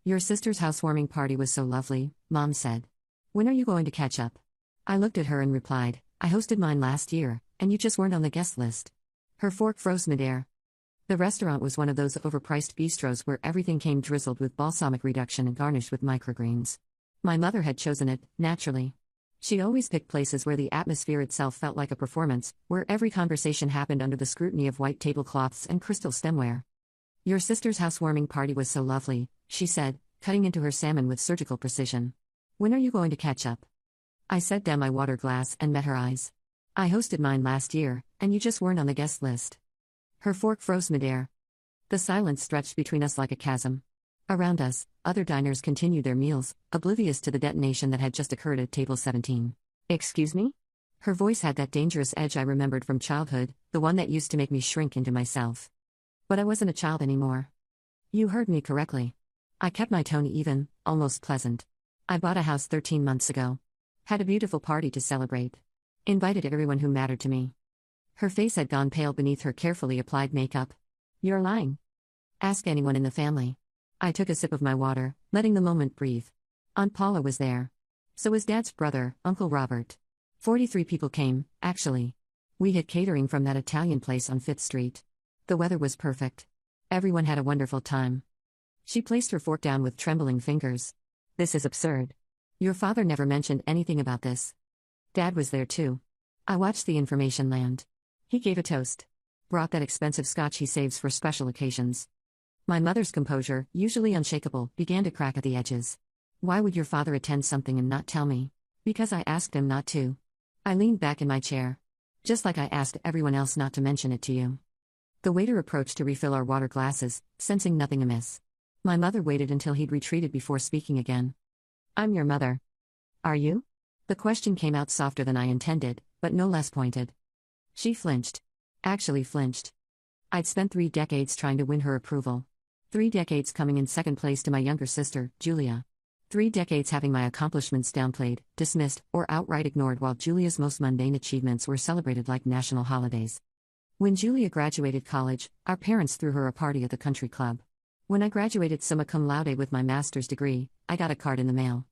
Your sister's housewarming party was so lovely, Mom said. When are you going to catch up? I looked at her and replied, I hosted mine last year, and you just weren't on the guest list. Her fork froze midair. The restaurant was one of those overpriced bistros where everything came drizzled with balsamic reduction and garnished with microgreens. My mother had chosen it, naturally. She always picked places where the atmosphere itself felt like a performance, where every conversation happened under the scrutiny of white tablecloths and crystal stemware. Your sister's housewarming party was so lovely, she said, cutting into her salmon with surgical precision. When are you going to catch up? I set down my water glass and met her eyes. I hosted mine last year, and you just weren't on the guest list. Her fork froze midair. The silence stretched between us like a chasm. Around us, other diners continued their meals, oblivious to the detonation that had just occurred at table 17. Excuse me? Her voice had that dangerous edge I remembered from childhood, the one that used to make me shrink into myself. But I wasn't a child anymore. You heard me correctly. I kept my tone even, almost pleasant. I bought a house 13 months ago. Had a beautiful party to celebrate. Invited everyone who mattered to me. Her face had gone pale beneath her carefully applied makeup. You're lying. Ask anyone in the family. I took a sip of my water, letting the moment breathe. Aunt Paula was there. So was Dad's brother, Uncle Robert. 43 people came, actually. We had catering from that Italian place on 5th Street. The weather was perfect. Everyone had a wonderful time. She placed her fork down with trembling fingers. This is absurd. Your father never mentioned anything about this. Dad was there too. I watched the information land. He gave a toast. Brought that expensive scotch he saves for special occasions. My mother's composure, usually unshakable, began to crack at the edges. Why would your father attend something and not tell me? Because I asked him not to. I leaned back in my chair. Just like I asked everyone else not to mention it to you. The waiter approached to refill our water glasses, sensing nothing amiss. My mother waited until he'd retreated before speaking again. I'm your mother. Are you? The question came out softer than I intended, but no less pointed. She flinched. Actually flinched. I'd spent 3 decades trying to win her approval. 3 decades coming in second place to my younger sister, Julia. 3 decades having my accomplishments downplayed, dismissed, or outright ignored while Julia's most mundane achievements were celebrated like national holidays. When Julia graduated college, our parents threw her a party at the country club. When I graduated summa cum laude with my master's degree, I got a card in the mail.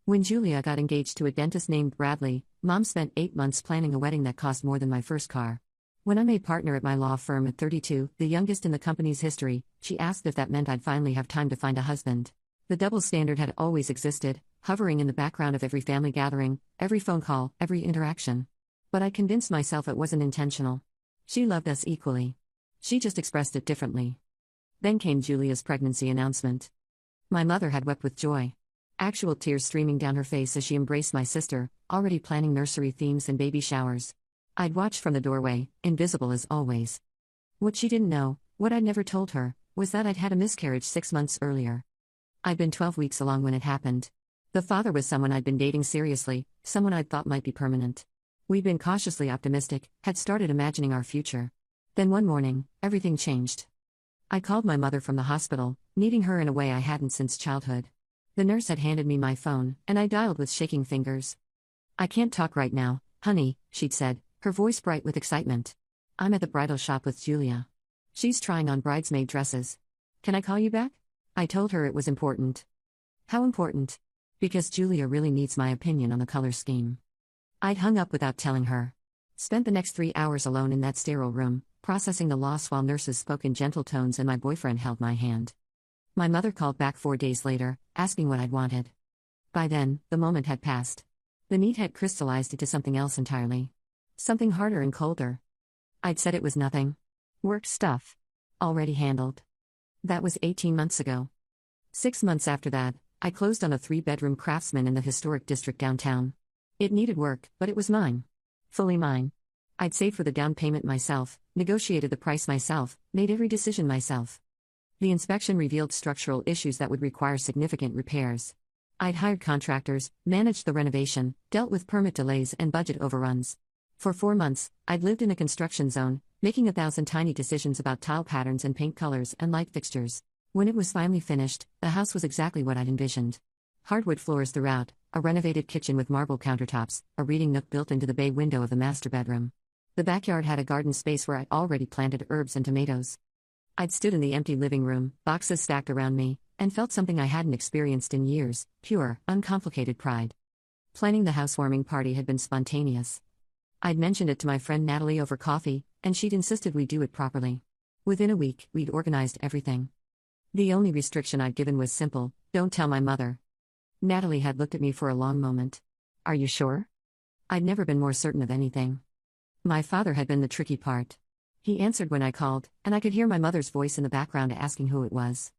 When Julia got engaged to a dentist named Bradley, Mom spent 8 months planning a wedding that cost more than my first car. When I made partner at my law firm at 32, the youngest in the company's history, she asked if that meant I'd finally have time to find a husband. The double standard had always existed, hovering in the background of every family gathering, every phone call, every interaction. But I convinced myself it wasn't intentional. She loved us equally. She just expressed it differently. Then came Julia's pregnancy announcement. My mother had wept with joy. Actual tears streaming down her face as she embraced my sister, already planning nursery themes and baby showers. I'd watched from the doorway, invisible as always. What she didn't know, what I'd never told her, was that I'd had a miscarriage 6 months earlier. I'd been 12 weeks along when it happened. The father was someone I'd been dating seriously, someone I'd thought might be permanent. We'd been cautiously optimistic, had started imagining our future. Then one morning, everything changed. I called my mother from the hospital, needing her in a way I hadn't since childhood. The nurse had handed me my phone, and I dialed with shaking fingers. I can't talk right now, honey, she'd said, her voice bright with excitement. I'm at the bridal shop with Julia. She's trying on bridesmaid dresses. Can I call you back? I told her it was important. How important? Because Julia really needs my opinion on the color scheme. I'd hung up without telling her. Spent the next 3 hours alone in that sterile room, processing the loss while nurses spoke in gentle tones and my boyfriend held my hand. My mother called back 4 days later, asking what I'd wanted. By then, the moment had passed. The need had crystallized into something else entirely. Something harder and colder. I'd said it was nothing. Work stuff. Already handled. That was 18 months ago. 6 months after that, I closed on a 3-bedroom Craftsman in the historic district downtown. It needed work, but it was mine. Fully mine. I'd saved for the down payment myself, negotiated the price myself, made every decision myself. The inspection revealed structural issues that would require significant repairs. I'd hired contractors, managed the renovation, dealt with permit delays and budget overruns. For 4 months, I'd lived in a construction zone, making 1,000 tiny decisions about tile patterns and paint colors and light fixtures. When it was finally finished, the house was exactly what I'd envisioned. Hardwood floors throughout, a renovated kitchen with marble countertops, a reading nook built into the bay window of the master bedroom. The backyard had a garden space where I'd already planted herbs and tomatoes. I'd stood in the empty living room, boxes stacked around me, and felt something I hadn't experienced in years: pure, uncomplicated pride. Planning the housewarming party had been spontaneous. I'd mentioned it to my friend Natalie over coffee, and she'd insisted we do it properly. Within a week, we'd organized everything. The only restriction I'd given was simple: don't tell my mother. Natalie had looked at me for a long moment. Are you sure? I'd never been more certain of anything. My father had been the tricky part. He answered when I called, and I could hear my mother's voice in the background asking who it was.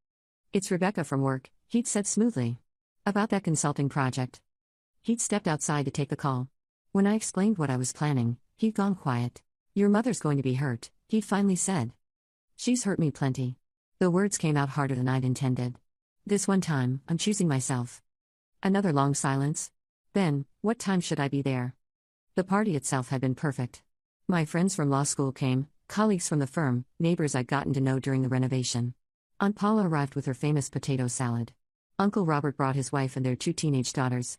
It's Rebecca from work, he'd said smoothly. About that consulting project. He'd stepped outside to take the call. When I explained what I was planning, he'd gone quiet. Your mother's going to be hurt, he'd finally said. She's hurt me plenty. The words came out harder than I'd intended. This one time, I'm choosing myself. Another long silence. Then, what time should I be there? The party itself had been perfect. My friends from law school came, colleagues from the firm, neighbors I'd gotten to know during the renovation. Aunt Paula arrived with her famous potato salad. Uncle Robert brought his wife and their 2 teenage daughters.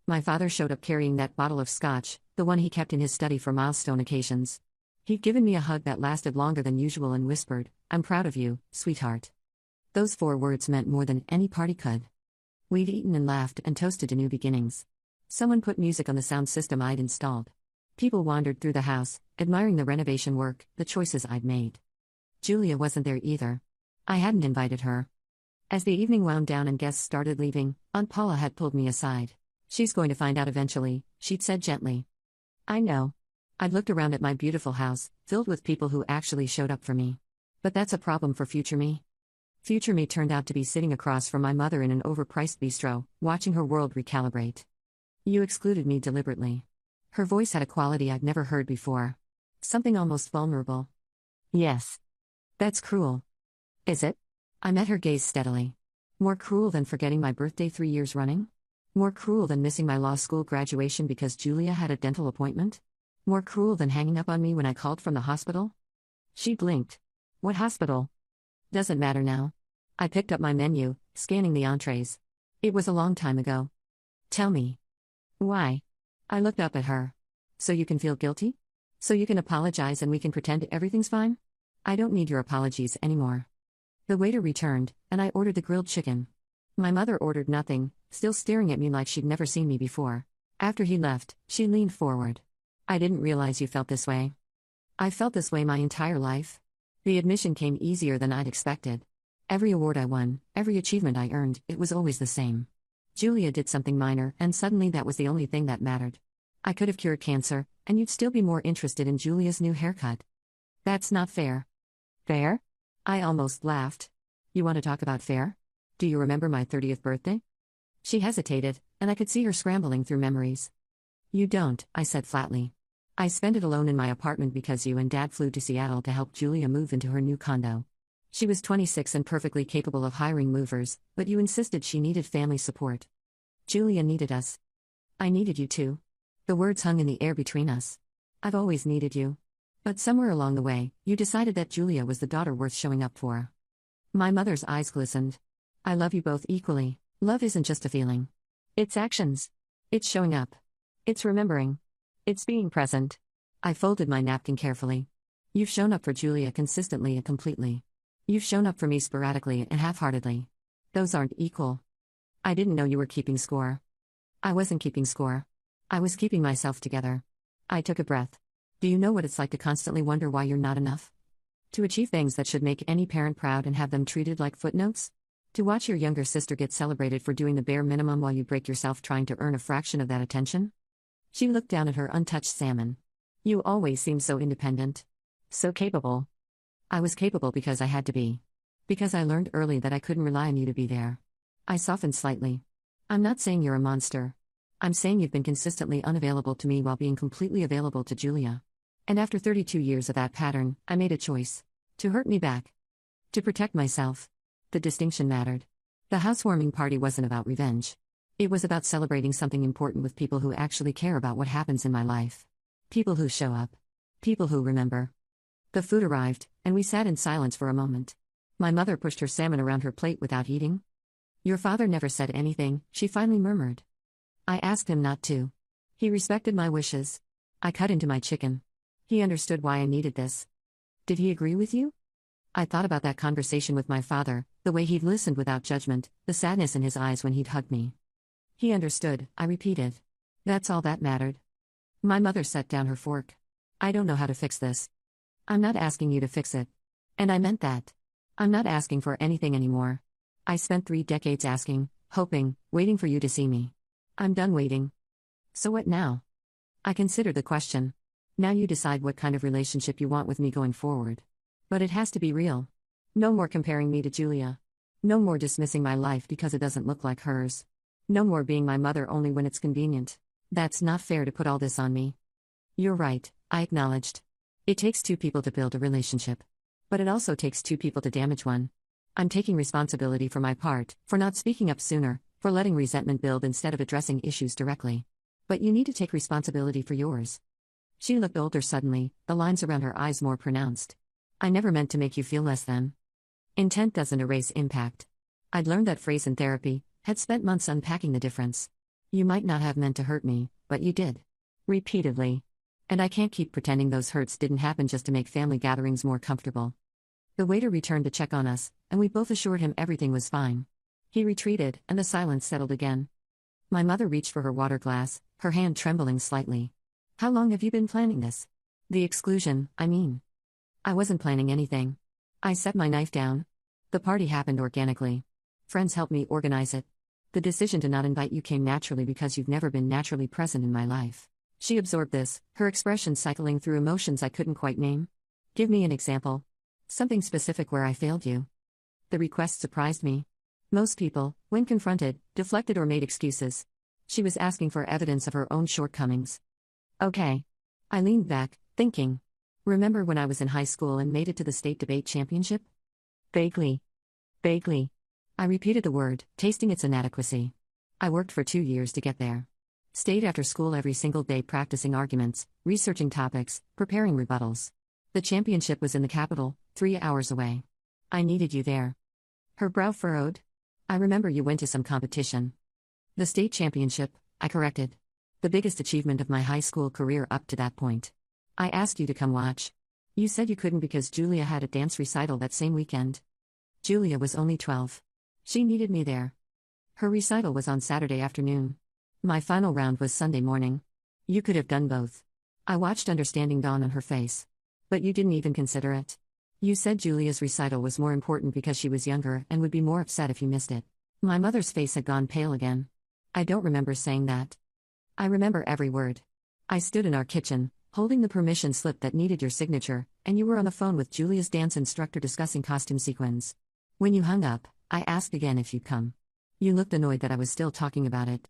My father showed up carrying that bottle of scotch, the one he kept in his study for milestone occasions. He'd given me a hug that lasted longer than usual and whispered, "I'm proud of you, sweetheart." Those 4 words meant more than any party could. We'd eaten and laughed and toasted to new beginnings. Someone put music on the sound system I'd installed. People wandered through the house, admiring the renovation work, the choices I'd made. Julia wasn't there either. I hadn't invited her. As the evening wound down and guests started leaving, Aunt Paula had pulled me aside. "She's going to find out eventually," she'd said gently. I know. I'd looked around at my beautiful house, filled with people who actually showed up for me. But that's a problem for future me. Future me turned out to be sitting across from my mother in an overpriced bistro, watching her world recalibrate. "You excluded me deliberately." Her voice had a quality I'd never heard before. Something almost vulnerable. "Yes. That's cruel." "Is it?" I met her gaze steadily. "More cruel than forgetting my birthday 3 years running? More cruel than missing my law school graduation because Julia had a dental appointment? More cruel than hanging up on me when I called from the hospital?" She blinked. "What hospital?" "Doesn't matter now." I picked up my menu, scanning the entrees. "It was a long time ago." "Tell me." "Why?" I looked up at her. "So you can feel guilty? So you can apologize and we can pretend everything's fine? I don't need your apologies anymore." The waiter returned, and I ordered the grilled chicken. My mother ordered nothing, still staring at me like she'd never seen me before. After he left, she leaned forward. "I didn't realize you felt this way." I felt this way my entire life. The admission came easier than I'd expected. Every award I won, every achievement I earned, it was always the same. Julia did something minor, and suddenly that was the only thing that mattered. I could have cured cancer, and you'd still be more interested in Julia's new haircut. That's not fair. Fair? I almost laughed. You want to talk about fair? Do you remember my 30th birthday? She hesitated, and I could see her scrambling through memories. You don't, I said flatly. I spent it alone in my apartment because you and Dad flew to Seattle to help Julia move into her new condo. She was 26 and perfectly capable of hiring movers, but you insisted she needed family support. Julia needed us. I needed you too. The words hung in the air between us. I've always needed you. But somewhere along the way, you decided that Julia was the daughter worth showing up for. My mother's eyes glistened. I love you both equally. Love isn't just a feeling. It's actions. It's showing up. It's remembering. It's being present. I folded my napkin carefully. You've shown up for Julia consistently and completely. You've shown up for me sporadically and half-heartedly. Those aren't equal. I didn't know you were keeping score. I wasn't keeping score. I was keeping myself together. I took a breath. Do you know what it's like to constantly wonder why you're not enough? To achieve things that should make any parent proud and have them treated like footnotes? To watch your younger sister get celebrated for doing the bare minimum while you break yourself trying to earn a fraction of that attention? She looked down at her untouched salmon. You always seem so independent. So capable. I was capable because I had to be. Because I learned early that I couldn't rely on you to be there. I softened slightly. I'm not saying you're a monster. I'm saying you've been consistently unavailable to me while being completely available to Julia. And after 32 years of that pattern, I made a choice. To hurt me back. To protect myself. The distinction mattered. The housewarming party wasn't about revenge. It was about celebrating something important with people who actually care about what happens in my life. People who show up. People who remember. The food arrived, and we sat in silence for a moment. My mother pushed her salmon around her plate without eating. Your father never said anything, she finally murmured. I asked him not to. He respected my wishes. I cut into my chicken. He understood why I needed this. Did he agree with you? I thought about that conversation with my father, the way he'd listened without judgment, the sadness in his eyes when he'd hugged me. He understood, I repeated. That's all that mattered. My mother set down her fork. I don't know how to fix this. I'm not asking you to fix it. And I meant that. I'm not asking for anything anymore. I spent 3 decades asking, hoping, waiting for you to see me. I'm done waiting. So what now? I considered the question. Now you decide what kind of relationship you want with me going forward. But it has to be real. No more comparing me to Julia. No more dismissing my life because it doesn't look like hers. No more being my mother only when it's convenient. That's not fair to put all this on me. You're right, I acknowledged. It takes 2 people to build a relationship. But it also takes 2 people to damage one. I'm taking responsibility for my part, for not speaking up sooner, for letting resentment build instead of addressing issues directly. But you need to take responsibility for yours. She looked older suddenly, the lines around her eyes more pronounced. I never meant to make you feel less than. Intent doesn't erase impact. I'd learned that phrase in therapy, had spent months unpacking the difference. You might not have meant to hurt me, but you did. Repeatedly. And I can't keep pretending those hurts didn't happen just to make family gatherings more comfortable. The waiter returned to check on us, and we both assured him everything was fine. He retreated, and the silence settled again. My mother reached for her water glass, her hand trembling slightly. How long have you been planning this? The exclusion, I mean. I wasn't planning anything. I set my knife down. The party happened organically. Friends helped me organize it. The decision to not invite you came naturally because you've never been naturally present in my life. She absorbed this, her expression cycling through emotions I couldn't quite name. Give me an example. Something specific where I failed you. The request surprised me. Most people, when confronted, deflected or made excuses. She was asking for evidence of her own shortcomings. Okay. I leaned back, thinking. Remember when I was in high school and made it to the state debate championship? Vaguely. Vaguely. I repeated the word, tasting its inadequacy. I worked for 2 years to get there. Stayed after school every single day practicing arguments, researching topics, preparing rebuttals. The championship was in the capital, 3 hours away. I needed you there. Her brow furrowed. I remember you went to some competition. The state championship, I corrected. The biggest achievement of my high school career up to that point. I asked you to come watch. You said you couldn't because Julia had a dance recital that same weekend. Julia was only 12. She needed me there. Her recital was on Saturday afternoon. My final round was Sunday morning. You could have done both. I watched understanding dawn on her face. But you didn't even consider it. You said Julia's recital was more important because she was younger and would be more upset if you missed it. My mother's face had gone pale again. I don't remember saying that. I remember every word. I stood in our kitchen, holding the permission slip that needed your signature, and you were on the phone with Julia's dance instructor discussing costume sequins. When you hung up, I asked again if you'd come. You looked annoyed that I was still talking about it.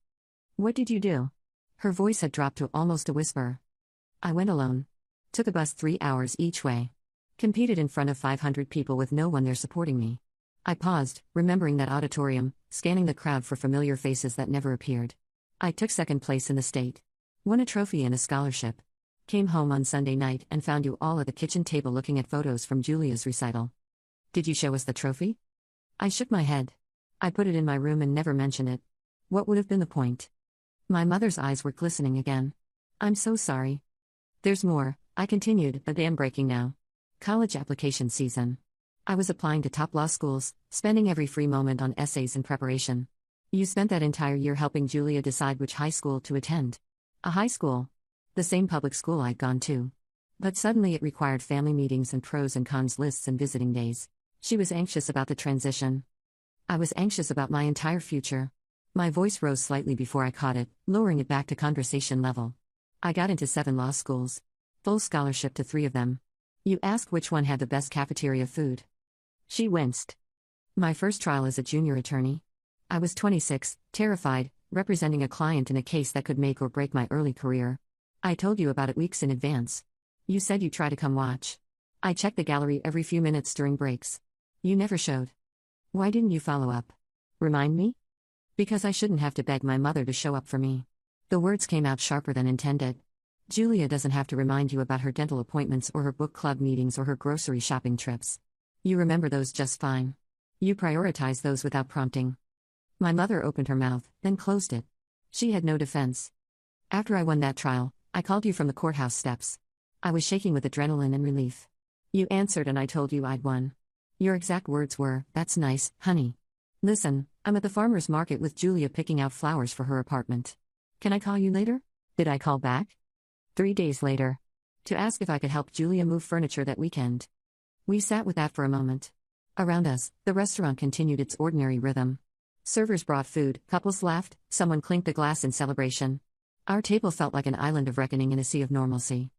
What did you do? Her voice had dropped to almost a whisper. I went alone. Took a bus 3 hours each way. Competed in front of 500 people with no one there supporting me. I paused, remembering that auditorium, scanning the crowd for familiar faces that never appeared. I took second place in the state. Won a trophy and a scholarship. Came home on Sunday night and found you all at the kitchen table looking at photos from Julia's recital. Did you show us the trophy? I shook my head. I put it in my room and never mentioned it. What would have been the point? My mother's eyes were glistening again. I'm so sorry. There's more, I continued, but I'm breaking now. College application season. I was applying to top law schools, spending every free moment on essays and preparation. You spent that entire year helping Julia decide which high school to attend. A high school. The same public school I'd gone to. But suddenly it required family meetings and pros and cons lists and visiting days. She was anxious about the transition. I was anxious about my entire future. My voice rose slightly before I caught it, lowering it back to conversation level. I got into 7 law schools. Full scholarship to 3 of them. You asked which one had the best cafeteria food. She winced. My first trial as a junior attorney. I was 26, terrified, representing a client in a case that could make or break my early career. I told you about it weeks in advance. You said you'd try to come watch. I checked the gallery every few minutes during breaks. You never showed. Why didn't you follow up? Remind me? Because I shouldn't have to beg my mother to show up for me. The words came out sharper than intended. Julia doesn't have to remind you about her dental appointments or her book club meetings or her grocery shopping trips. You remember those just fine. You prioritize those without prompting. My mother opened her mouth, then closed it. She had no defense. After I won that trial, I called you from the courthouse steps. I was shaking with adrenaline and relief. You answered and I told you I'd won. Your exact words were, "That's nice, honey. Listen, I'm at the farmer's market with Julia picking out flowers for her apartment. Can I call you later?" Did I call back? 3 days later. To ask if I could help Julia move furniture that weekend. We sat with that for a moment. Around us, the restaurant continued its ordinary rhythm. Servers brought food, couples laughed, someone clinked a glass in celebration. Our table felt like an island of reckoning in a sea of normalcy.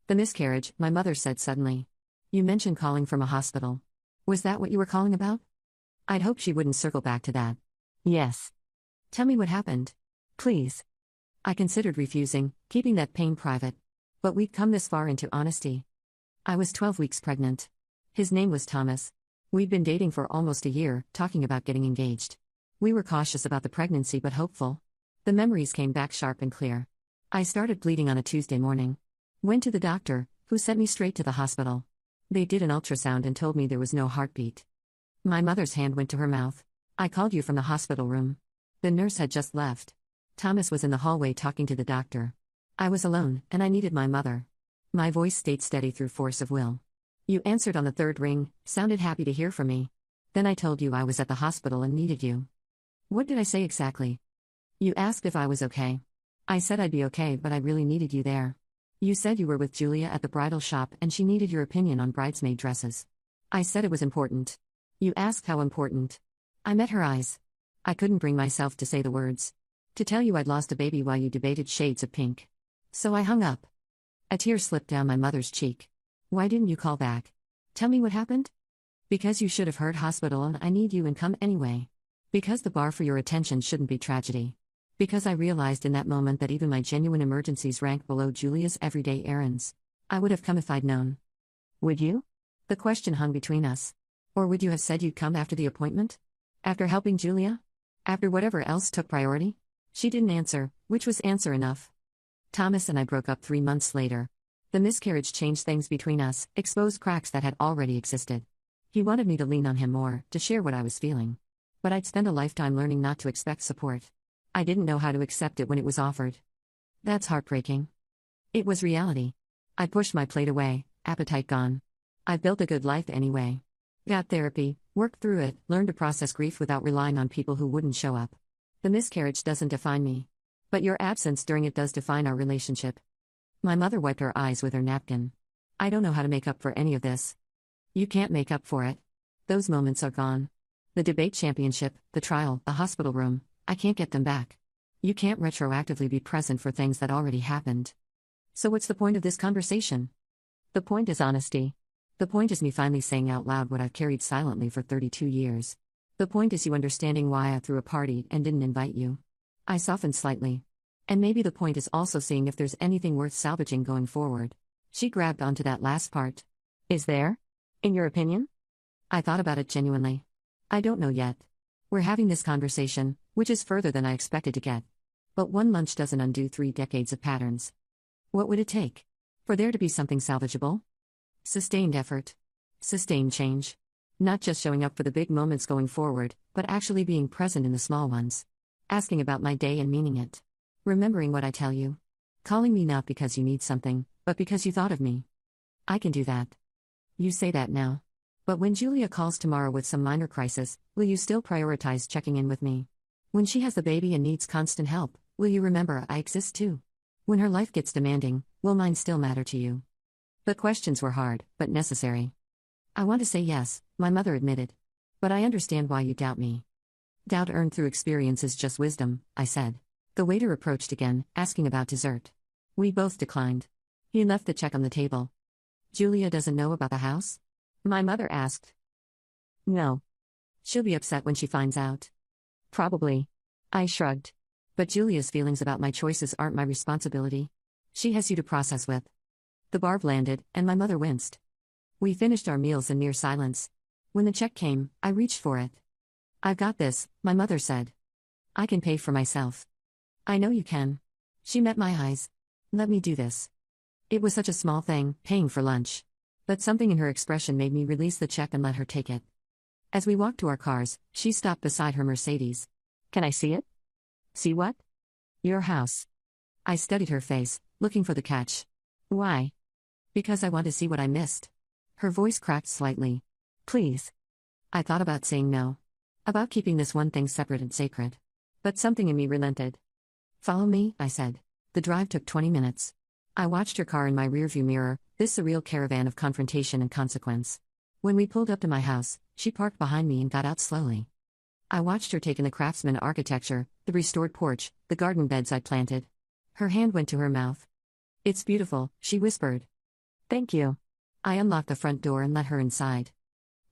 "The miscarriage," my mother said suddenly. "You mentioned calling from a hospital. Was that what you were calling about?" I'd hoped she wouldn't circle back to that. "Yes." "Tell me what happened. Please." I considered refusing, keeping that pain private. But we'd come this far into honesty. I was 12 weeks pregnant. His name was Thomas. We'd been dating for almost a year, talking about getting engaged. We were cautious about the pregnancy but hopeful. The memories came back sharp and clear. I started bleeding on a Tuesday morning. Went to the doctor, who sent me straight to the hospital. They did an ultrasound and told me there was no heartbeat. My mother's hand went to her mouth. "I called you from the hospital room." The nurse had just left. Thomas was in the hallway talking to the doctor. I was alone, and I needed my mother. My voice stayed steady through force of will. "You answered on the third ring, sounded happy to hear from me. Then I told you I was at the hospital and needed you." "What did I say exactly?" "You asked if I was okay. I said I'd be okay, but I really needed you there. You said you were with Julia at the bridal shop and she needed your opinion on bridesmaid dresses. I said it was important. You asked how important. I met her eyes. I couldn't bring myself to say the words. To tell you I'd lost a baby while you debated shades of pink. So I hung up." A tear slipped down my mother's cheek. "Why didn't you call back? Tell me what happened?" "Because you should have heard hospital and I need you and come anyway. Because the bar for your attention shouldn't be tragedy. Because I realized in that moment that even my genuine emergencies ranked below Julia's everyday errands. I would have come if I'd known." "Would you?" The question hung between us. "Or would you have said you'd come after the appointment? After helping Julia? After whatever else took priority?" She didn't answer, which was answer enough. Thomas and I broke up 3 months later. The miscarriage changed things between us, exposed cracks that had already existed. He wanted me to lean on him more, to share what I was feeling. But I'd spent a lifetime learning not to expect support. I didn't know how to accept it when it was offered. That's heartbreaking. It was reality. I pushed my plate away, appetite gone. I built a good life anyway. Got therapy, worked through it, learned to process grief without relying on people who wouldn't show up. The miscarriage doesn't define me. But your absence during it does define our relationship. My mother wiped her eyes with her napkin. "I don't know how to make up for any of this." "You can't make up for it. Those moments are gone. The debate championship, the trial, the hospital room, I can't get them back. You can't retroactively be present for things that already happened. So what's the point of this conversation? The point is honesty. The point is me finally saying out loud what I've carried silently for 32 years. The point is you understanding why I threw a party and didn't invite you." I softened slightly. "And maybe the point is also seeing if there's anything worth salvaging going forward." She grabbed onto that last part. "Is there? In your opinion?" I thought about it genuinely. "I don't know yet. We're having this conversation, which is further than I expected to get. But one lunch doesn't undo 3 decades of patterns. What would it take? For there to be something salvageable? Sustained effort. Sustained change. Not just showing up for the big moments going forward, but actually being present in the small ones. Asking about my day and meaning it. Remembering what I tell you. Calling me not because you need something, but because you thought of me. I can do that. You say that now. But when Julia calls tomorrow with some minor crisis, will you still prioritize checking in with me? When she has the baby and needs constant help, will you remember I exist too? When her life gets demanding, will mine still matter to you?" The questions were hard, but necessary. "I want to say yes," my mother admitted. "But I understand why you doubt me." "Doubt earned through experience is just wisdom," I said. The waiter approached again, asking about dessert. We both declined. He left the check on the table. "Julia doesn't know about the house?" my mother asked. "No. She'll be upset when she finds out." "Probably." I shrugged. "But Julia's feelings about my choices aren't my responsibility. She has you to process with." The barb landed, and my mother winced. We finished our meals in near silence. When the check came, I reached for it. "I've got this," my mother said. "I can pay for myself." "I know you can." She met my eyes. "Let me do this." It was such a small thing, paying for lunch. But something in her expression made me release the check and let her take it. As we walked to our cars, she stopped beside her Mercedes. "Can I see it?" "See what?" "Your house." I studied her face, looking for the catch. "Why?" "Because I want to see what I missed." Her voice cracked slightly. "Please. I thought about saying no. About keeping this one thing separate and sacred. But something in me relented. Follow me, I said. The drive took 20 minutes. I watched her car in my rearview mirror, this surreal caravan of confrontation and consequence. When we pulled up to my house, she parked behind me and got out slowly. I watched her take in the craftsman architecture, the restored porch, the garden beds I'd planted. Her hand went to her mouth. "It's beautiful," she whispered. "Thank you." I unlocked the front door and let her inside.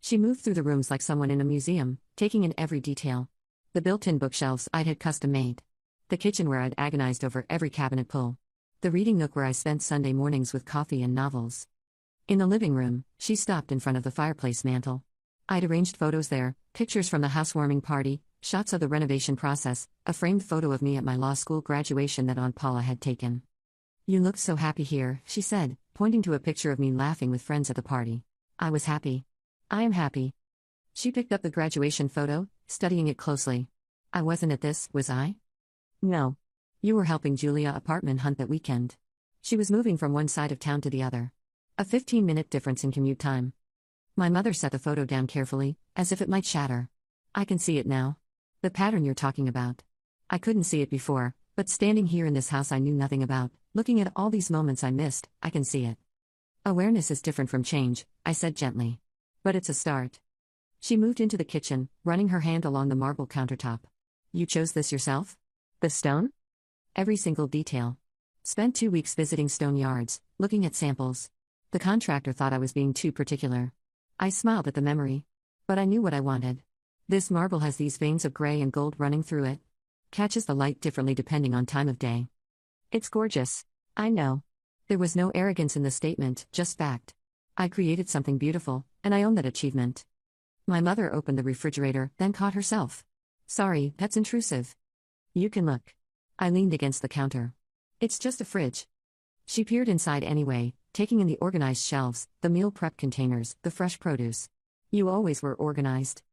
She moved through the rooms like someone in a museum, taking in every detail. The built-in bookshelves I'd had custom-made. The kitchen where I'd agonized over every cabinet pull. The reading nook where I spent Sunday mornings with coffee and novels. In the living room, she stopped in front of the fireplace mantel. I'd arranged photos there, pictures from the housewarming party, shots of the renovation process, a framed photo of me at my law school graduation that Aunt Paula had taken. "You look so happy here," she said, pointing to a picture of me laughing with friends at the party. I was happy. I am happy. She picked up the graduation photo, studying it closely. "I wasn't at this, was I?" "No. You were helping Julia apartment hunt that weekend." She was moving from one side of town to the other. A 15-minute difference in commute time. My mother set the photo down carefully, as if it might shatter. "I can see it now. The pattern you're talking about. I couldn't see it before, but standing here in this house I knew nothing about, looking at all these moments I missed, I can see it." "Awareness is different from change," I said gently. "But it's a start." She moved into the kitchen, running her hand along the marble countertop. "You chose this yourself? The stone?" "Every single detail. Spent 2 weeks visiting stone yards, looking at samples. The contractor thought I was being too particular." I smiled at the memory. But I knew what I wanted. "This marble has these veins of gray and gold running through it. Catches the light differently depending on time of day. It's gorgeous." "I know." There was no arrogance in the statement, just fact. I created something beautiful, and I own that achievement. My mother opened the refrigerator, then caught herself. "Sorry, that's intrusive." "You can look." I leaned against the counter. "It's just a fridge." She peered inside anyway, taking in the organized shelves, the meal prep containers, the fresh produce. "You always were organized."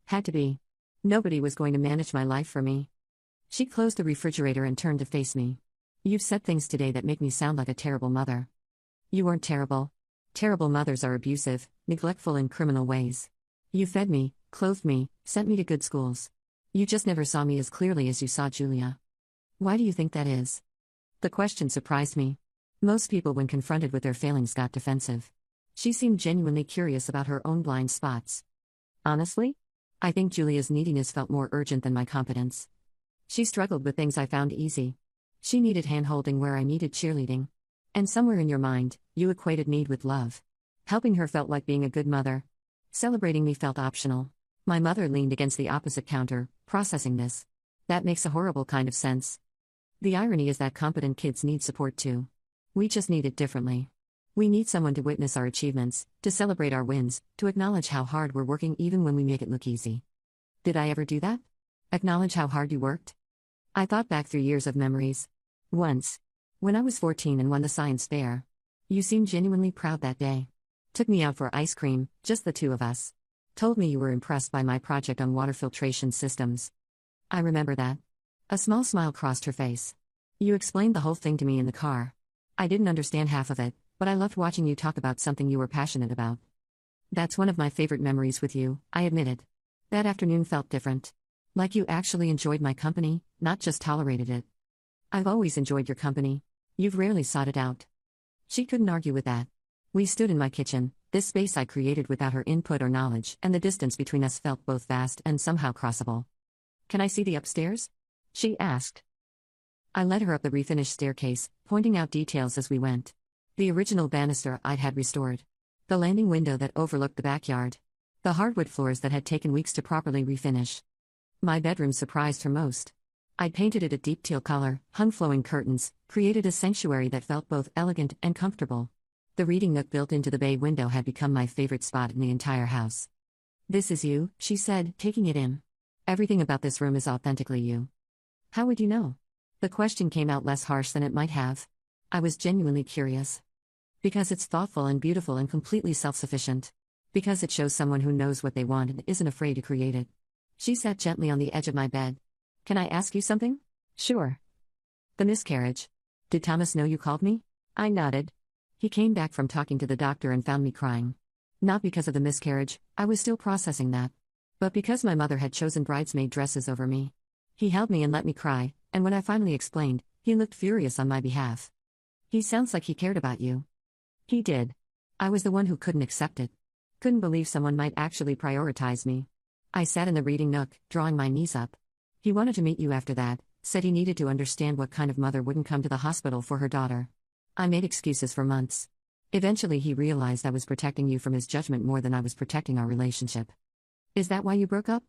"Had to be. Nobody was going to manage my life for me." She closed the refrigerator and turned to face me. "You've said things today that make me sound like a terrible mother." "You weren't terrible. Terrible mothers are abusive, neglectful in criminal ways. You fed me, clothed me, sent me to good schools. You just never saw me as clearly as you saw Julia." "Why do you think that is?" The question surprised me. Most people when confronted with their failings got defensive. She seemed genuinely curious about her own blind spots. "Honestly? I think Julia's neediness felt more urgent than my competence. She struggled with things I found easy. She needed hand-holding where I needed cheerleading. And somewhere in your mind, you equated need with love. Helping her felt like being a good mother. Celebrating me felt optional." My mother leaned against the opposite counter, processing this. "That makes a horrible kind of sense. The irony is that competent kids need support too. We just need it differently. We need someone to witness our achievements, to celebrate our wins, to acknowledge how hard we're working even when we make it look easy." Did I ever do that? Acknowledge how hard you worked? I thought back through years of memories. Once. When I was 14 and won the science fair. You seemed genuinely proud that day. Took me out for ice cream, just the two of us. Told me you were impressed by my project on water filtration systems. I remember that. A small smile crossed her face. You explained the whole thing to me in the car. I didn't understand half of it, but I loved watching you talk about something you were passionate about. That's one of my favorite memories with you, I admitted. That afternoon felt different. Like you actually enjoyed my company, not just tolerated it. I've always enjoyed your company. You've rarely sought it out. She couldn't argue with that. We stood in my kitchen, this space I created without her input or knowledge, and the distance between us felt both vast and somehow crossable. "Can I see the upstairs?" she asked. I led her up the refinished staircase, pointing out details as we went. The original banister I'd had restored. The landing window that overlooked the backyard. The hardwood floors that had taken weeks to properly refinish. My bedroom surprised her most. I'd painted it a deep teal color, hung flowing curtains, created a sanctuary that felt both elegant and comfortable. The reading nook built into the bay window had become my favorite spot in the entire house. "This is you," she said, taking it in. "Everything about this room is authentically you." "How would you know?" The question came out less harsh than it might have. I was genuinely curious. "Because it's thoughtful and beautiful and completely self-sufficient. Because it shows someone who knows what they want and isn't afraid to create it." She sat gently on the edge of my bed. "Can I ask you something?" "Sure." "The miscarriage. Did Thomas know you called me?" I nodded. He came back from talking to the doctor and found me crying. Not because of the miscarriage, I was still processing that. But because my mother had chosen bridesmaid dresses over me. He held me and let me cry, and when I finally explained, he looked furious on my behalf. He sounds like he cared about you. He did. I was the one who couldn't accept it. Couldn't believe someone might actually prioritize me. I sat in the reading nook, drawing my knees up. He wanted to meet you after that, said he needed to understand what kind of mother wouldn't come to the hospital for her daughter. I made excuses for months. Eventually he realized I was protecting you from his judgment more than I was protecting our relationship. Is that why you broke up?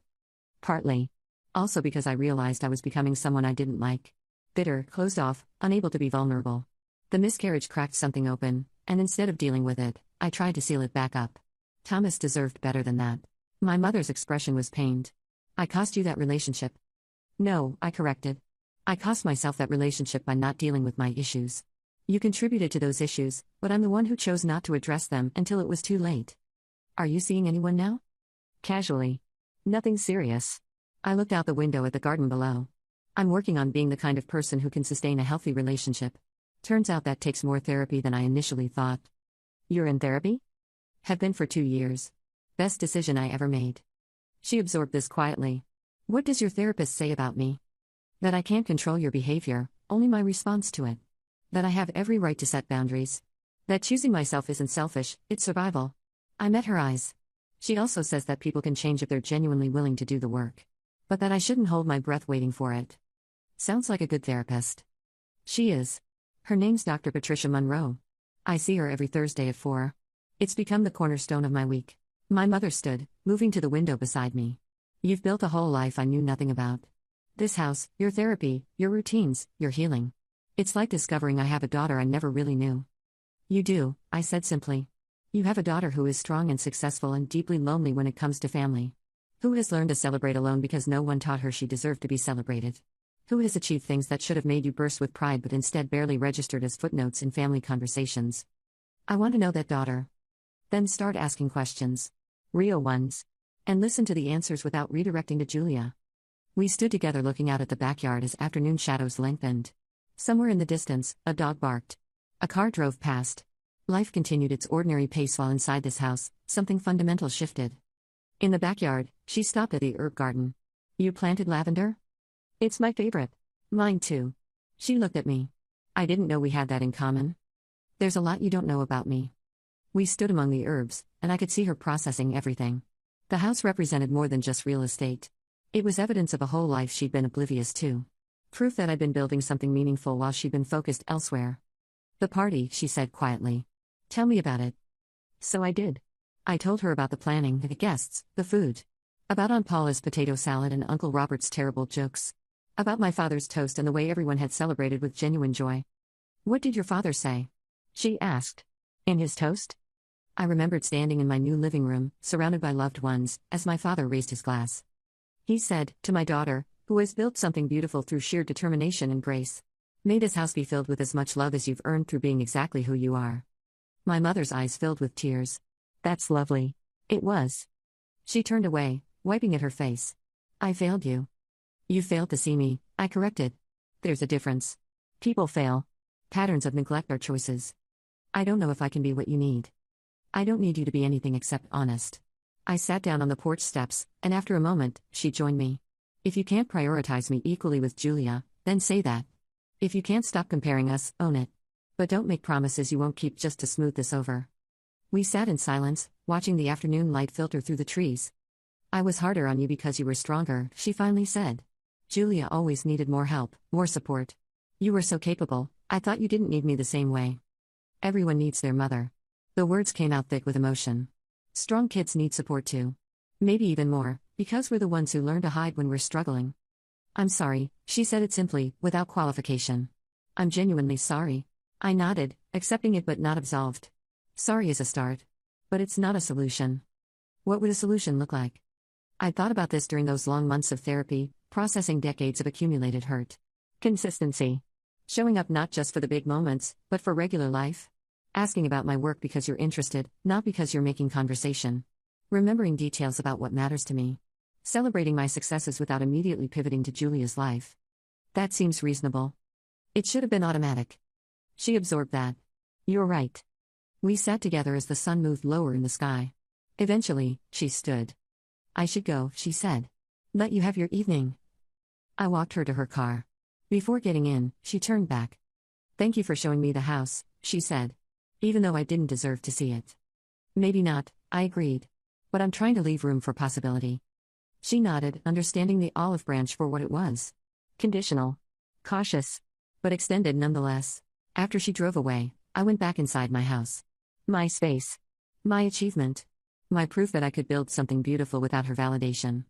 Partly. Also because I realized I was becoming someone I didn't like. Bitter, closed off, unable to be vulnerable. The miscarriage cracked something open, and instead of dealing with it, I tried to seal it back up. Thomas deserved better than that. My mother's expression was pained. I cost you that relationship. No, I corrected. I cost myself that relationship by not dealing with my issues. You contributed to those issues, but I'm the one who chose not to address them until it was too late. Are you seeing anyone now? Casually. Nothing serious. I looked out the window at the garden below. I'm working on being the kind of person who can sustain a healthy relationship. Turns out that takes more therapy than I initially thought. You're in therapy? Have been for 2 years. Best decision I ever made. She absorbed this quietly. What does your therapist say about me? That I can't control your behavior, only my response to it. That I have every right to set boundaries. That choosing myself isn't selfish, it's survival. I met her eyes. She also says that people can change if they're genuinely willing to do the work. But that I shouldn't hold my breath waiting for it. Sounds like a good therapist. She is. Her name's Dr. Patricia Monroe. I see her every Thursday at 4. It's become the cornerstone of my week. My mother stood, moving to the window beside me. You've built a whole life I knew nothing about. This house, your therapy, your routines, your healing. It's like discovering I have a daughter I never really knew. You do, I said simply. You have a daughter who is strong and successful and deeply lonely when it comes to family. Who has learned to celebrate alone because no one taught her she deserved to be celebrated. Who has achieved things that should have made you burst with pride but instead barely registered as footnotes in family conversations. I want to know that daughter. Then start asking questions. Real ones. And listen to the answers without redirecting to Julia. We stood together looking out at the backyard as afternoon shadows lengthened. Somewhere in the distance, a dog barked. A car drove past. Life continued its ordinary pace while inside this house, something fundamental shifted. In the backyard, she stopped at the herb garden. You planted lavender? It's my favorite. Mine too. She looked at me. I didn't know we had that in common. There's a lot you don't know about me. We stood among the herbs, and I could see her processing everything. The house represented more than just real estate. It was evidence of a whole life she'd been oblivious to. Proof that I'd been building something meaningful while she'd been focused elsewhere. The party, she said quietly. Tell me about it. So I did. I told her about the planning, the guests, the food. About Aunt Paula's potato salad and Uncle Robert's terrible jokes. About my father's toast and the way everyone had celebrated with genuine joy. What did your father say? She asked. In his toast? I remembered standing in my new living room, surrounded by loved ones, as my father raised his glass. He said, to my daughter, who has built something beautiful through sheer determination and grace. May this house be filled with as much love as you've earned through being exactly who you are. My mother's eyes filled with tears. That's lovely. It was. She turned away, wiping at her face. I failed you. You failed to see me, I corrected. There's a difference. People fail. Patterns of neglect are choices. I don't know if I can be what you need. I don't need you to be anything except honest. I sat down on the porch steps, and after a moment, she joined me. If you can't prioritize me equally with Julia, then say that. If you can't stop comparing us, own it. But don't make promises you won't keep just to smooth this over. We sat in silence, watching the afternoon light filter through the trees. I was harder on you because you were stronger, she finally said. Julia always needed more help, more support. You were so capable, I thought you didn't need me the same way. Everyone needs their mother. The words came out thick with emotion. Strong kids need support too. Maybe even more, because we're the ones who learn to hide when we're struggling. I'm sorry, she said it simply, without qualification. I'm genuinely sorry. I nodded, accepting it but not absolved. Sorry is a start. But it's not a solution. What would a solution look like? I'd thought about this during those long months of therapy, processing decades of accumulated hurt. Consistency. Showing up not just for the big moments, but for regular life. Asking about my work because you're interested, not because you're making conversation. Remembering details about what matters to me. Celebrating my successes without immediately pivoting to Julia's life. That seems reasonable. It should have been automatic. She absorbed that. You're right. We sat together as the sun moved lower in the sky. Eventually, she stood. I should go, she said. Let you have your evening. I walked her to her car. Before getting in, she turned back. Thank you for showing me the house, she said. Even though I didn't deserve to see it. Maybe not, I agreed. But I'm trying to leave room for possibility. She nodded, understanding the olive branch for what it was. Conditional. Cautious. But extended nonetheless. After she drove away, I went back inside my house. My space. My achievement. My proof that I could build something beautiful without her validation.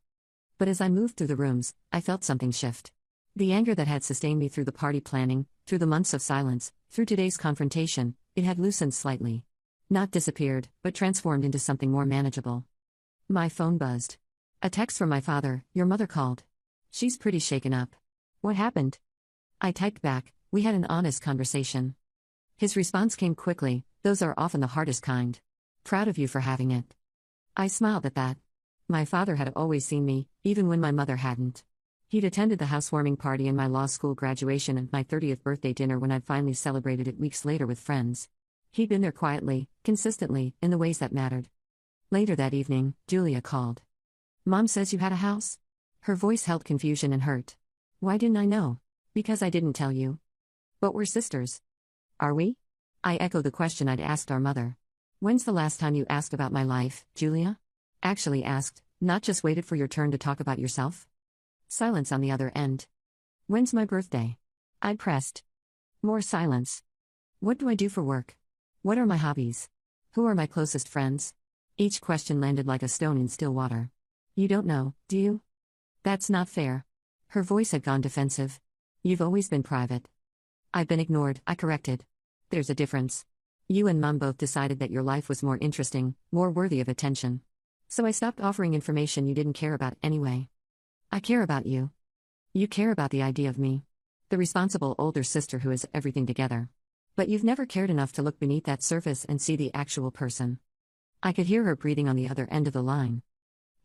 But as I moved through the rooms, I felt something shift. The anger that had sustained me through the party planning, through the months of silence, through today's confrontation, it had loosened slightly. Not disappeared, but transformed into something more manageable. My phone buzzed. A text from my father, your mother called. She's pretty shaken up. What happened? I typed back, we had an honest conversation. His response came quickly, those are often the hardest kind. Proud of you for having it. I smiled at that. My father had always seen me, even when my mother hadn't. He'd attended the housewarming party and my law school graduation and my 30th birthday dinner when I'd finally celebrated it weeks later with friends. He'd been there quietly, consistently, in the ways that mattered. Later that evening, Julia called. Mom says you had a house? Her voice held confusion and hurt. Why didn't I know? Because I didn't tell you. But we're sisters. Are we? I echoed the question I'd asked our mother. When's the last time you asked about my life, Julia? Actually asked, not just waited for your turn to talk about yourself? Silence on the other end. When's my birthday? I pressed. More silence. What do I do for work? What are my hobbies? Who are my closest friends? Each question landed like a stone in still water. You don't know, do you? That's not fair. Her voice had gone defensive. You've always been private. I've been ignored, I corrected. There's a difference. You and Mom both decided that your life was more interesting, more worthy of attention. So I stopped offering information you didn't care about anyway. I care about you. You care about the idea of me. The responsible older sister who has everything together. But you've never cared enough to look beneath that surface and see the actual person. I could hear her breathing on the other end of the line.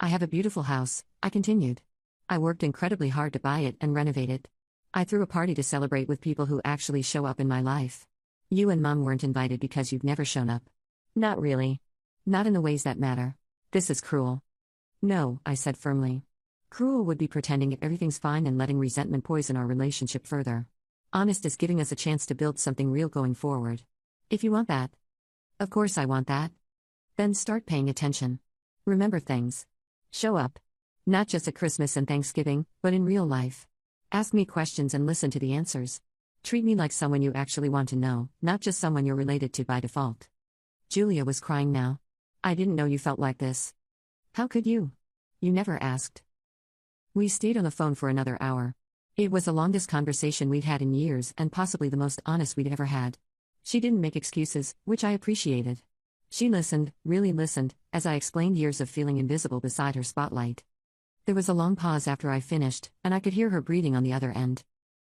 I have a beautiful house, I continued. I worked incredibly hard to buy it and renovate it. I threw a party to celebrate with people who actually show up in my life. You and Mom weren't invited because you've never shown up. Not really. Not in the ways that matter. This is cruel. No, I said firmly. Cruel would be pretending everything's fine and letting resentment poison our relationship further. Honest is giving us a chance to build something real going forward. If you want that. Of course I want that. Then start paying attention. Remember things. Show up. Not just at Christmas and Thanksgiving, but in real life. Ask me questions and listen to the answers. Treat me like someone you actually want to know, not just someone you're related to by default. Julia was crying now. I didn't know you felt like this. How could you? You never asked. We stayed on the phone for another hour. It was the longest conversation we'd had in years and possibly the most honest we'd ever had. She didn't make excuses, which I appreciated. She listened, really listened, as I explained years of feeling invisible beside her spotlight. There was a long pause after I finished, and I could hear her breathing on the other end.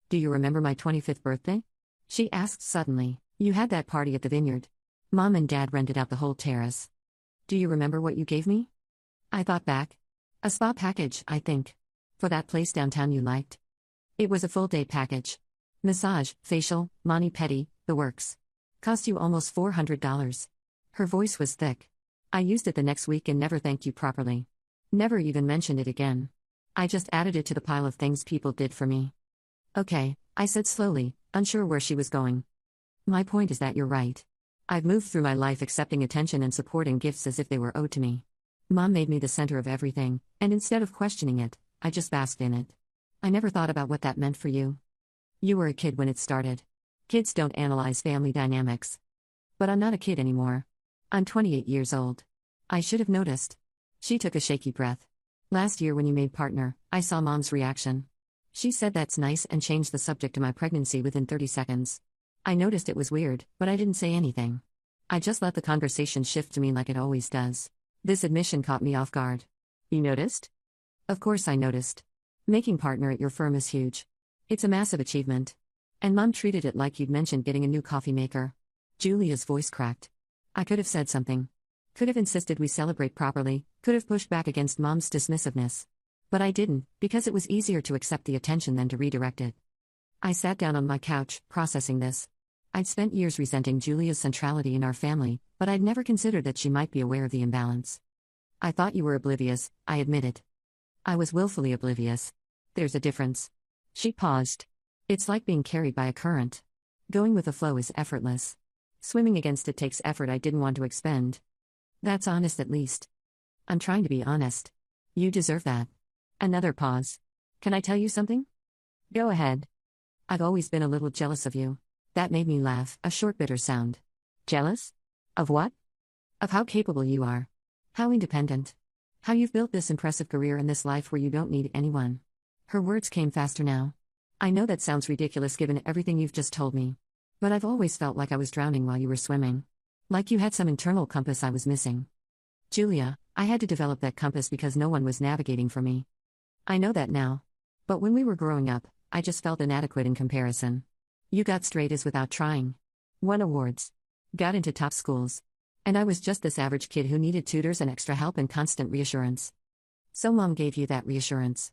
Do you remember my 25th birthday? She asked suddenly. You had that party at the vineyard. Mom and Dad rented out the whole terrace. Do you remember what you gave me? I thought back. A spa package, I think. For that place downtown you liked. It was a full-day package. Massage, facial, mani-pedi, the works. Cost you almost $400. Her voice was thick. I used it the next week and never thanked you properly. Never even mentioned it again. I just added it to the pile of things people did for me. Okay, I said slowly, unsure where she was going. My point is that you're right. I've moved through my life accepting attention and support and gifts as if they were owed to me. Mom made me the center of everything, and instead of questioning it, I just basked in it. I never thought about what that meant for you. You were a kid when it started. Kids don't analyze family dynamics. But I'm not a kid anymore. I'm 28 years old. I should have noticed. She took a shaky breath. Last year when you made partner, I saw Mom's reaction. She said that's nice and changed the subject to my pregnancy within 30 seconds. I noticed it was weird, but I didn't say anything. I just let the conversation shift to me like it always does. This admission caught me off guard. You noticed? Of course I noticed. Making partner at your firm is huge. It's a massive achievement. And Mom treated it like you'd mentioned getting a new coffee maker. Julia's voice cracked. I could have said something. Could have insisted we celebrate properly, could have pushed back against Mom's dismissiveness. But I didn't, because it was easier to accept the attention than to redirect it. I sat down on my couch, processing this. I'd spent years resenting Julia's centrality in our family, but I'd never considered that she might be aware of the imbalance. I thought you were oblivious, I admitted. I was willfully oblivious. There's a difference. She paused. It's like being carried by a current. Going with the flow is effortless. Swimming against it takes effort I didn't want to expend. That's honest at least. I'm trying to be honest. You deserve that. Another pause. Can I tell you something? Go ahead. I've always been a little jealous of you. That made me laugh, a short bitter sound. Jealous? Of what? Of how capable you are. How independent. How you've built this impressive career in this life where you don't need anyone. Her words came faster now. I know that sounds ridiculous given everything you've just told me. But I've always felt like I was drowning while you were swimming. Like you had some internal compass I was missing. Julia, I had to develop that compass because no one was navigating for me. I know that now. But when we were growing up, I just felt inadequate in comparison. You got straight A's without trying. Won awards. Got into top schools. And I was just this average kid who needed tutors and extra help and constant reassurance. So Mom gave you that reassurance.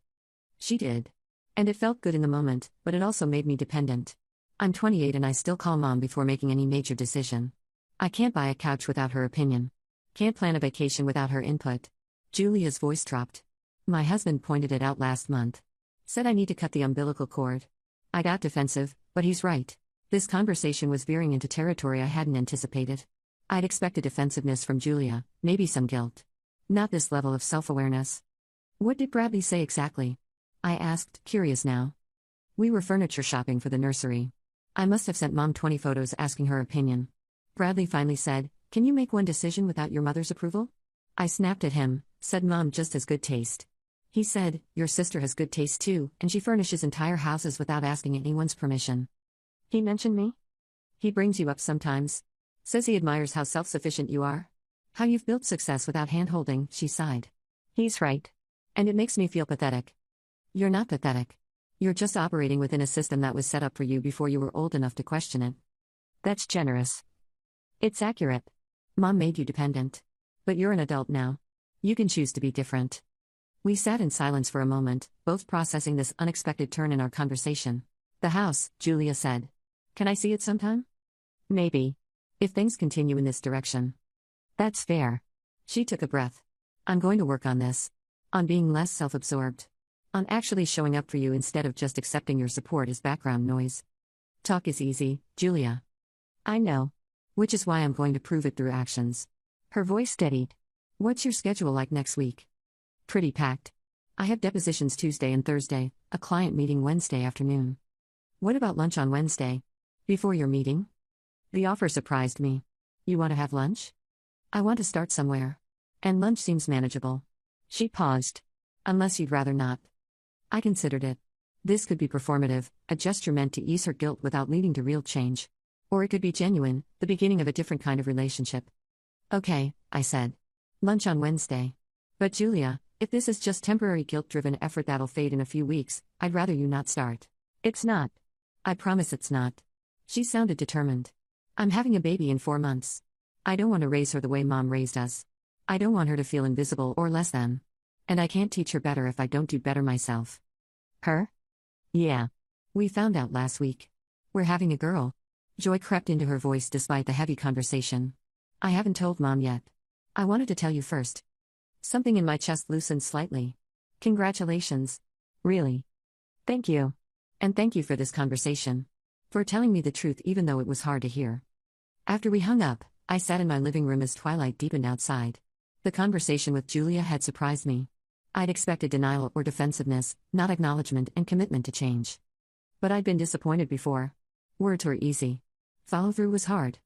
She did. And it felt good in the moment, but it also made me dependent. I'm 28 and I still call Mom before making any major decision. I can't buy a couch without her opinion. Can't plan a vacation without her input. Julia's voice dropped. My husband pointed it out last month. Said I need to cut the umbilical cord. I got defensive, but he's right. This conversation was veering into territory I hadn't anticipated. I'd expected defensiveness from Julia, maybe some guilt. Not this level of self-awareness. What did Bradley say exactly? I asked, curious now. We were furniture shopping for the nursery. I must have sent Mom 20 photos asking her opinion. Bradley finally said, "Can you make one decision without your mother's approval?" I snapped at him, said Mom just has good taste. He said, "Your sister has good taste too, and she furnishes entire houses without asking anyone's permission." He mentioned me? He brings you up sometimes. Says he admires how self-sufficient you are. How you've built success without hand-holding, she sighed. He's right. And it makes me feel pathetic. You're not pathetic. You're just operating within a system that was set up for you before you were old enough to question it. That's generous. It's accurate. Mom made you dependent. But you're an adult now. You can choose to be different. We sat in silence for a moment, both processing this unexpected turn in our conversation. The house, Julia said. Can I see it sometime? Maybe. If things continue in this direction. That's fair. She took a breath. I'm going to work on this. On being less self-absorbed. On actually showing up for you instead of just accepting your support as background noise. Talk is easy, Julia. I know. Which is why I'm going to prove it through actions. Her voice steadied. What's your schedule like next week? Pretty packed. I have depositions Tuesday and Thursday, a client meeting Wednesday afternoon. What about lunch on Wednesday? Before your meeting? The offer surprised me. You want to have lunch? I want to start somewhere. And lunch seems manageable. She paused. Unless you'd rather not. I considered it. This could be performative, a gesture meant to ease her guilt without leading to real change. Or it could be genuine, the beginning of a different kind of relationship. Okay, I said. Lunch on Wednesday. But Julia, if this is just temporary guilt-driven effort that'll fade in a few weeks, I'd rather you not start. It's not. I promise it's not. She sounded determined. I'm having a baby in 4 months. I don't want to raise her the way Mom raised us. I don't want her to feel invisible or less than. And I can't teach her better if I don't do better myself. Her? Yeah. We found out last week. We're having a girl. Joy crept into her voice despite the heavy conversation. I haven't told Mom yet. I wanted to tell you first. Something in my chest loosened slightly. Congratulations. Really. Thank you. And thank you for this conversation. For telling me the truth even though it was hard to hear. After we hung up, I sat in my living room as twilight deepened outside. The conversation with Julia had surprised me. I'd expected denial or defensiveness, not acknowledgement and commitment to change. But I'd been disappointed before. Words were easy. Follow-through was hard.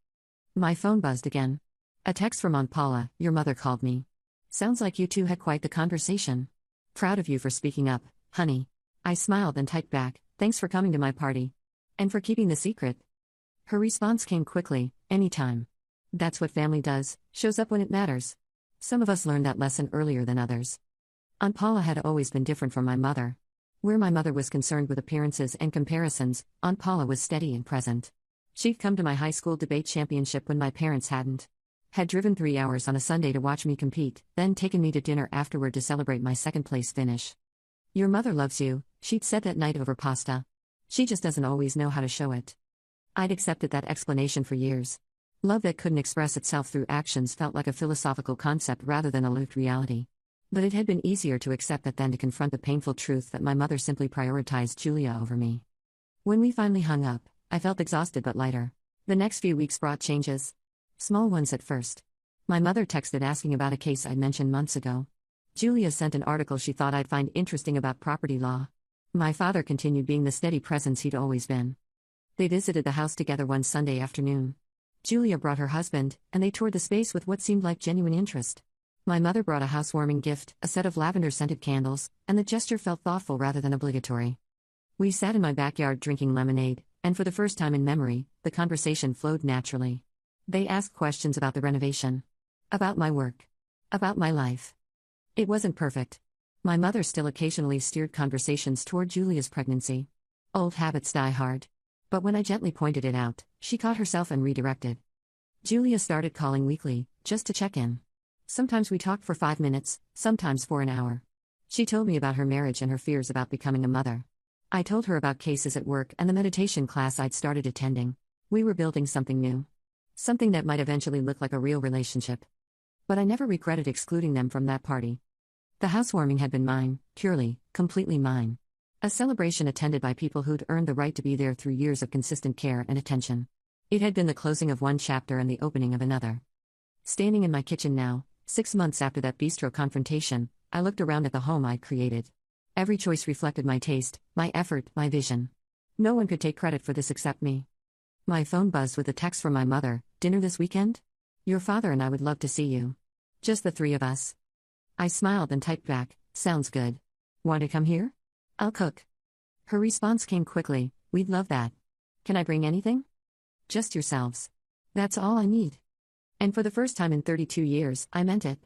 My phone buzzed again. A text from Aunt Paula, your mother called me. Sounds like you two had quite the conversation. Proud of you for speaking up, honey. I smiled and typed back, thanks for coming to my party. And for keeping the secret. Her response came quickly, anytime. That's what family does, shows up when it matters. Some of us learned that lesson earlier than others. Aunt Paula had always been different from my mother. Where my mother was concerned with appearances and comparisons, Aunt Paula was steady and present. She'd come to my high school debate championship when my parents hadn't. Had driven 3 hours on a Sunday to watch me compete, then taken me to dinner afterward to celebrate my second-place finish. Your mother loves you, she'd said that night over pasta. She just doesn't always know how to show it. I'd accepted that explanation for years. Love that couldn't express itself through actions felt like a philosophical concept rather than a lived reality. But it had been easier to accept that than to confront the painful truth that my mother simply prioritized Julia over me. When we finally hung up, I felt exhausted but lighter. The next few weeks brought changes. Small ones at first. My mother texted asking about a case I'd mentioned months ago. Julia sent an article she thought I'd find interesting about property law. My father continued being the steady presence he'd always been. They visited the house together one Sunday afternoon. Julia brought her husband, and they toured the space with what seemed like genuine interest. My mother brought a housewarming gift, a set of lavender-scented candles, and the gesture felt thoughtful rather than obligatory. We sat in my backyard drinking lemonade, and for the first time in memory, the conversation flowed naturally. They asked questions about the renovation. About my work. About my life. It wasn't perfect. My mother still occasionally steered conversations toward Julia's pregnancy. Old habits die hard. But when I gently pointed it out, she caught herself and redirected. Julia started calling weekly, just to check in. Sometimes we talked for 5 minutes, sometimes for an hour. She told me about her marriage and her fears about becoming a mother. I told her about cases at work and the meditation class I'd started attending. We were building something new. Something that might eventually look like a real relationship. But I never regretted excluding them from that party. The housewarming had been mine, purely, completely mine. A celebration attended by people who'd earned the right to be there through years of consistent care and attention. It had been the closing of one chapter and the opening of another. Standing in my kitchen now, 6 months after that bistro confrontation, I looked around at the home I'd created. Every choice reflected my taste, my effort, my vision. No one could take credit for this except me. My phone buzzed with a text from my mother, "Dinner this weekend? Your father and I would love to see you. Just the 3 of us." I smiled and typed back, "Sounds good. Want to come here? I'll cook." Her response came quickly, "We'd love that. Can I bring anything?" "Just yourselves. That's all I need." And for the first time in 32 years, I meant it.